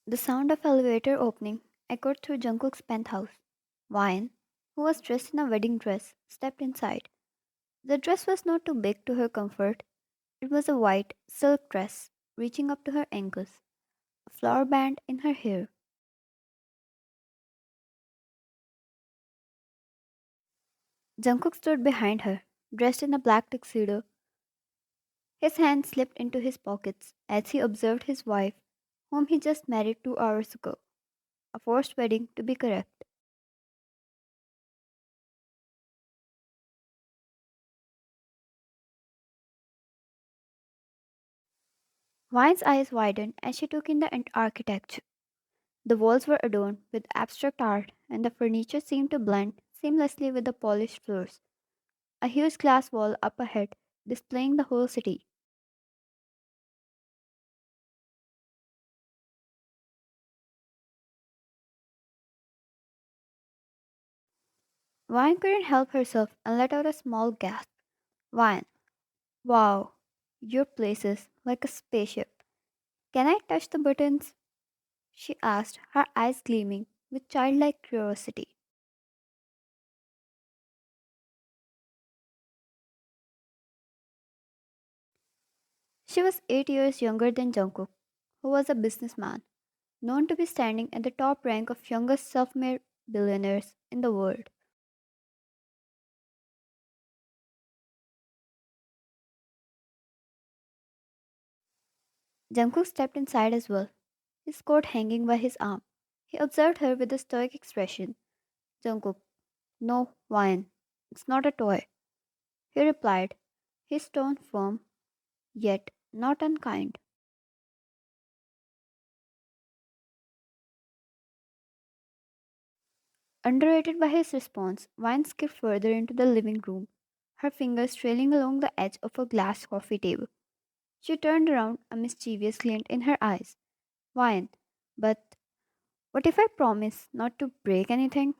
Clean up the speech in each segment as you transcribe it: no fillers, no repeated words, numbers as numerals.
The sound of elevator opening echoed through Jungkook's penthouse. Wine, who was dressed in a wedding dress, stepped inside. The dress was not too big to her comfort. It was a white silk dress reaching up to her ankles, a flower band in her hair. Jungkook stood behind her, dressed in a black tuxedo. His hands slipped into his pockets as he observed his wife, whom he just married 2 hours ago. A forced wedding, to be correct. Vine's eyes widened as she took in the architecture. The walls were adorned with abstract art, and the furniture seemed to blend seamlessly with the polished floors. A huge glass wall up ahead, displaying the whole city. Vine couldn't help herself and let out a small gasp. Vine, wow, your place is like a spaceship. Can I touch the buttons? She asked, her eyes gleaming with childlike curiosity. She was 8 years younger than Jungkook, who was a businessman, known to be standing at the top rank of youngest self made billionaires in the world. Jungkook stepped inside as well, his coat hanging by his arm. He observed her with a stoic expression. Jungkook, no wine. It's not a toy. He replied, his tone firm, yet not unkind. Underrated by his response, Vine skipped further into the living room, her fingers trailing along the edge of a glass coffee table. She turned around, a mischievous glint in her eyes. Vine, but what if I promise not to break anything?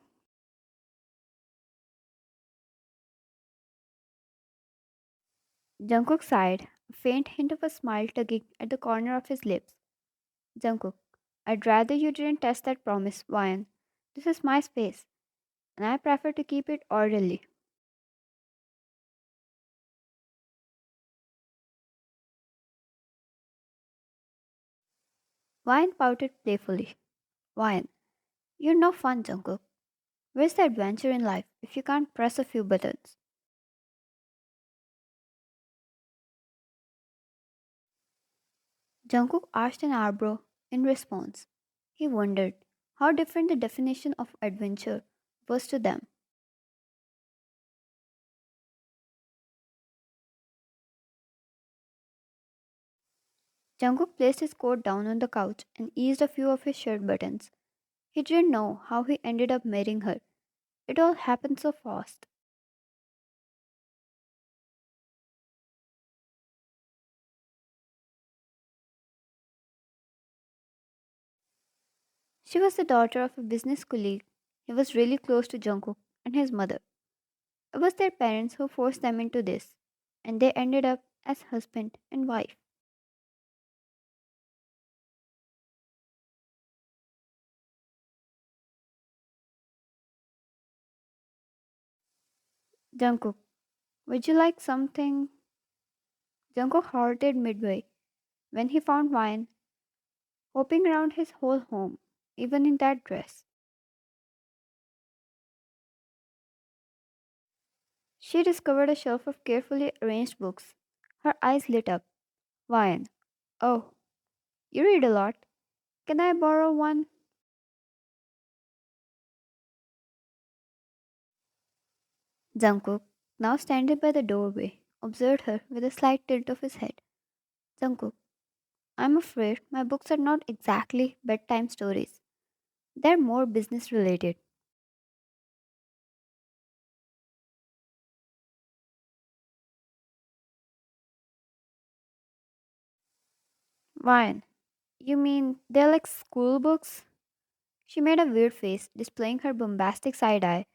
Jungkook sighed, a faint hint of a smile tugging at the corner of his lips. Jungkook, I'd rather you didn't test that promise, Vine. This is my space, and I prefer to keep it orderly. Vine pouted playfully. Vine, you're no fun, Jungkook. Where's the adventure in life if you can't press a few buttons? Jungkook arched an eyebrow in response. He wondered how different the definition of adventure was to them. Jungkook placed his coat down on the couch and eased a few of his shirt buttons. He didn't know how he ended up marrying her. It all happened so fast. She was the daughter of a business colleague. He was really close to Jungkook and his mother. It was their parents who forced them into this, and they ended up as husband and wife. Jungkook, would you like something? Jungkook halted midway when he found Wine hopping around his whole home, even in that dress. She discovered a shelf of carefully arranged books. Her eyes lit up. Wine. Oh, you read a lot. Can I borrow one? Jungkook, now standing by the doorway, observed her with a slight tilt of his head. Jungkook, I'm afraid my books are not exactly bedtime stories. They're more business related. Wine, you mean they're like school books? She made a weird face, displaying her bombastic side eye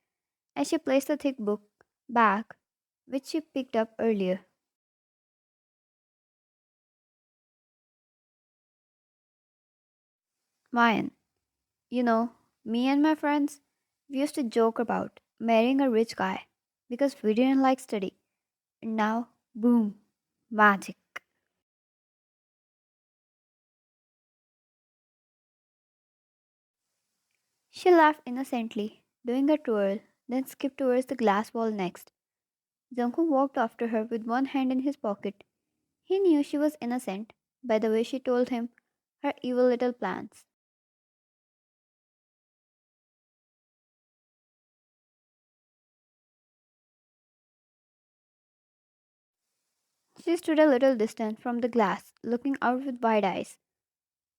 as she placed the thick book back, which she picked up earlier. Ryan, you know, me and my friends, we used to joke about marrying a rich guy because we didn't like study. And now, boom, magic. She laughed innocently, doing a twirl, then skipped towards the glass wall next. Jungkook walked after her with one hand in his pocket. He knew she was innocent by the way she told him her evil little plans. She stood a little distant from the glass, looking out with wide eyes.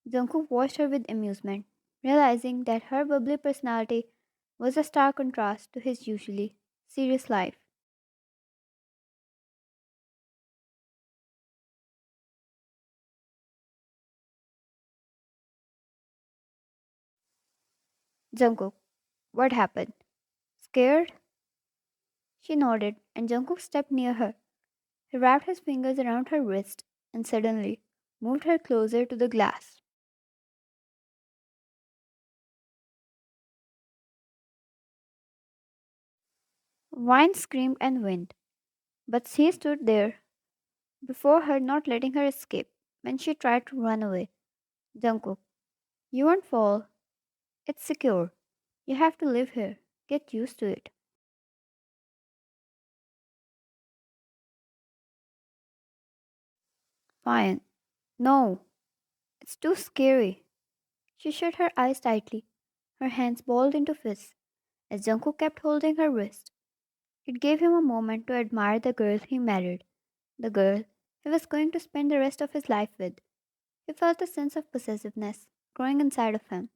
Jungkook watched her with amusement, realizing that her bubbly personality was a stark contrast to his usually serious life. Jungkook, what happened? Scared? She nodded, and Jungkook stepped near her. He wrapped his fingers around her wrist and suddenly moved her closer to the glass. Wine screamed and winked, but she stood there before her, not letting her escape. When she tried to run away, Jungkook, you won't fall. It's secure. You have to live here. Get used to it. Fine. No, it's too scary. She shut her eyes tightly, her hands balled into fists, as Jungkook kept holding her wrist. It gave him a moment to admire the girl he married, the girl he was going to spend the rest of his life with. He felt a sense of possessiveness growing inside of him.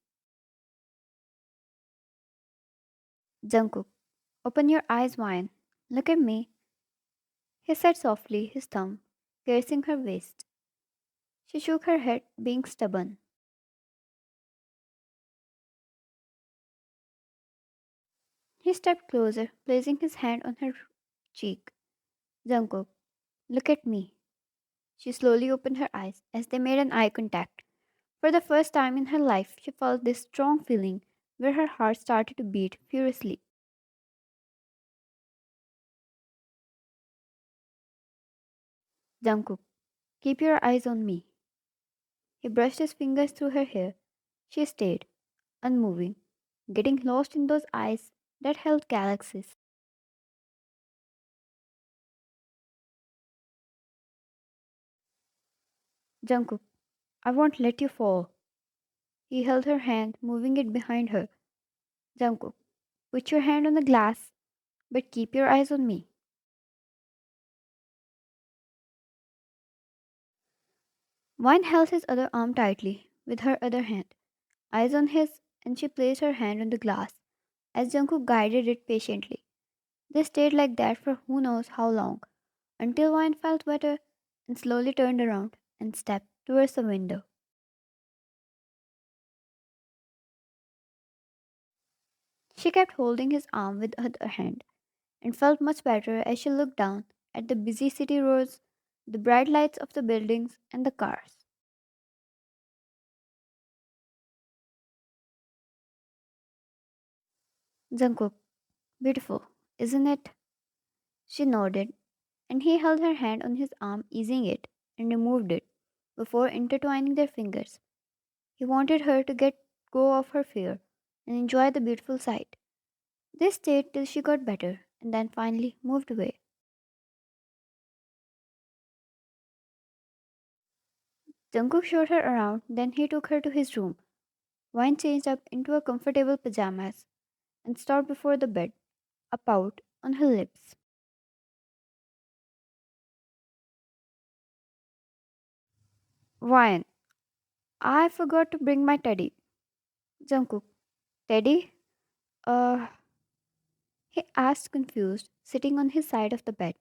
Jungkook, open your eyes wide. Look at me, he said softly, his thumb caressing her waist. She shook her head, being stubborn. He stepped closer, placing his hand on her cheek. Jungkook, look at me. She slowly opened her eyes as they made an eye contact. For the first time in her life, she felt this strong feeling where her heart started to beat furiously. Jungkook, keep your eyes on me. He brushed his fingers through her hair. She stayed, unmoving, getting lost in those eyes that held galaxies. Jungkook, I won't let you fall. He held her hand, moving it behind her. Jungkook, put your hand on the glass, but keep your eyes on me. Vine held his other arm tightly with her other hand, eyes on his, and she placed her hand on the glass as Jungkook guided it patiently. They stayed like that for who knows how long, until Vine felt better and slowly turned around and stepped towards the window. She kept holding his arm with her other hand and felt much better as she looked down at the busy city roads, the bright lights of the buildings, and the cars. Jungkook, beautiful, isn't it? She nodded, and he held her hand on his arm, easing it, and removed it before intertwining their fingers. He wanted her to get go of her fear and enjoy the beautiful sight. They stayed till she got better and then finally moved away. Jungkook showed her around, then he took her to his room. Wine changed up into her comfortable pajamas and stopped before the bed, a pout on her lips. Wine, I forgot to bring my teddy. Jungkook, Teddy? Uh, he asked confused, sitting on his side of the bed.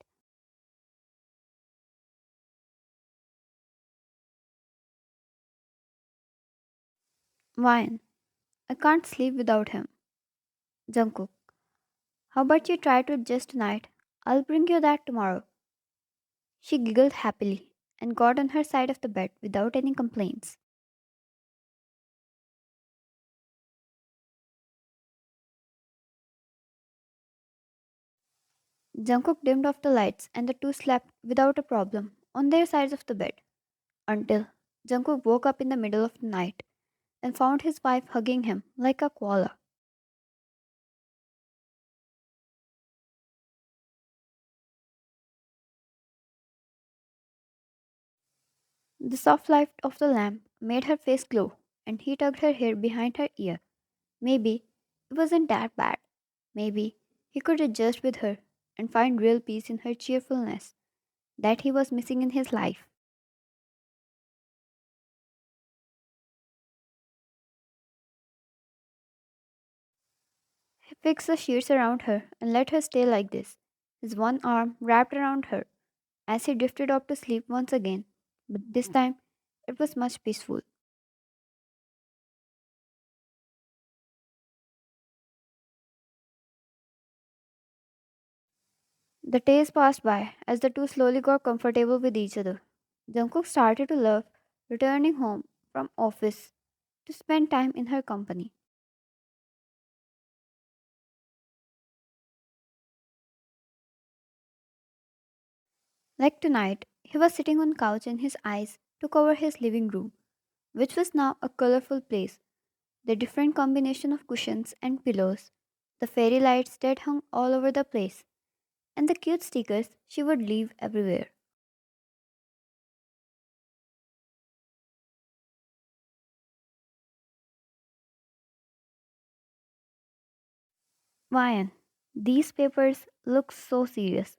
Wine, I can't sleep without him. Jungkook, how about you try to adjust tonight? I'll bring you that tomorrow. She giggled happily and got on her side of the bed without any complaints. Jungkook dimmed off the lights and the two slept without a problem on their sides of the bed until Jungkook woke up in the middle of the night and found his wife hugging him like a koala. The soft light of the lamp made her face glow, and he tugged her hair behind her ear. Maybe it wasn't that bad. Maybe he could adjust with her and find real peace in her cheerfulness that he was missing in his life. He fixed the sheets around her and let her stay like this, his one arm wrapped around her as he drifted off to sleep once again. But this time it was much peaceful. The days passed by as the two slowly got comfortable with each other. Jungkook started to love returning home from office to spend time in her company. Like tonight, he was sitting on couch and his eyes took over his living room, which was now a colorful place. The different combination of cushions and pillows, the fairy lights that hung all over the place, and the cute stickers she would leave everywhere. Ryan, these papers look so serious.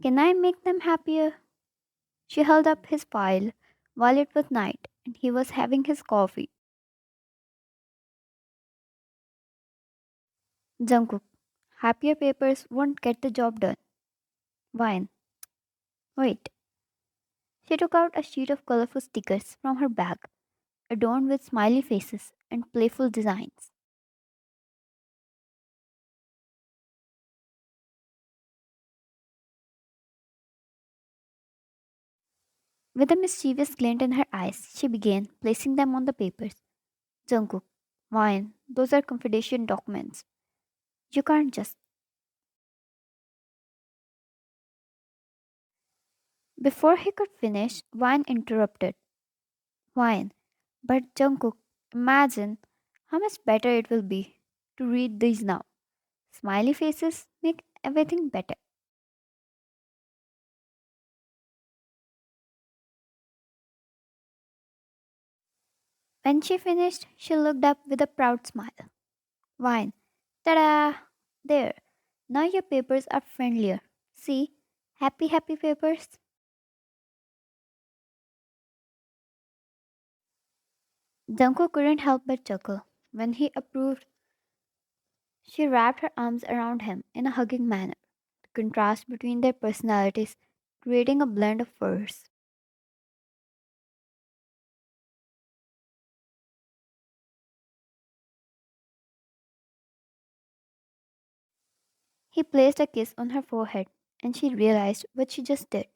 Can I make them happier? She held up his file while it was night and he was having his coffee. Jungkook, happier papers won't get the job done. Wine. Wait. She took out a sheet of colorful stickers from her bag, adorned with smiley faces and playful designs. With a mischievous glint in her eyes, she began placing them on the papers. Jungkook, Wine, those are confidential documents. You can't just. Before he could finish, Wine interrupted. Wine, but Jungkook, imagine how much better it will be to read these now. Smiley faces make everything better. When she finished, she looked up with a proud smile. Wine. Ta-da! There. Now your papers are friendlier. See? Happy, happy papers. Junko couldn't help but chuckle. When he approved, she wrapped her arms around him in a hugging manner. The contrast between their personalities creating a blend of furs. He placed a kiss on her forehead, and she realized what she just did.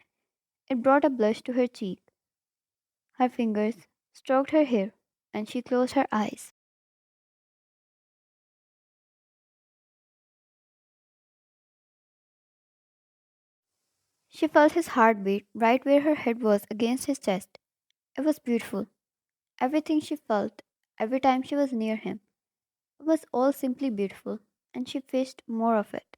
It brought a blush to her cheek. Her fingers stroked her hair, and she closed her eyes. She felt his heart beat right where her head was against his chest. It was beautiful. Everything she felt every time she was near him was all simply beautiful, and she wished more of it.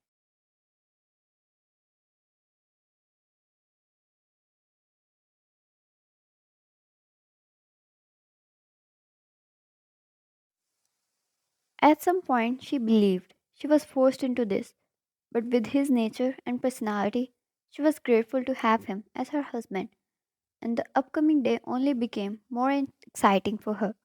At some point, she believed she was forced into this, but with his nature and personality, she was grateful to have him as her husband, and the upcoming day only became more exciting for her.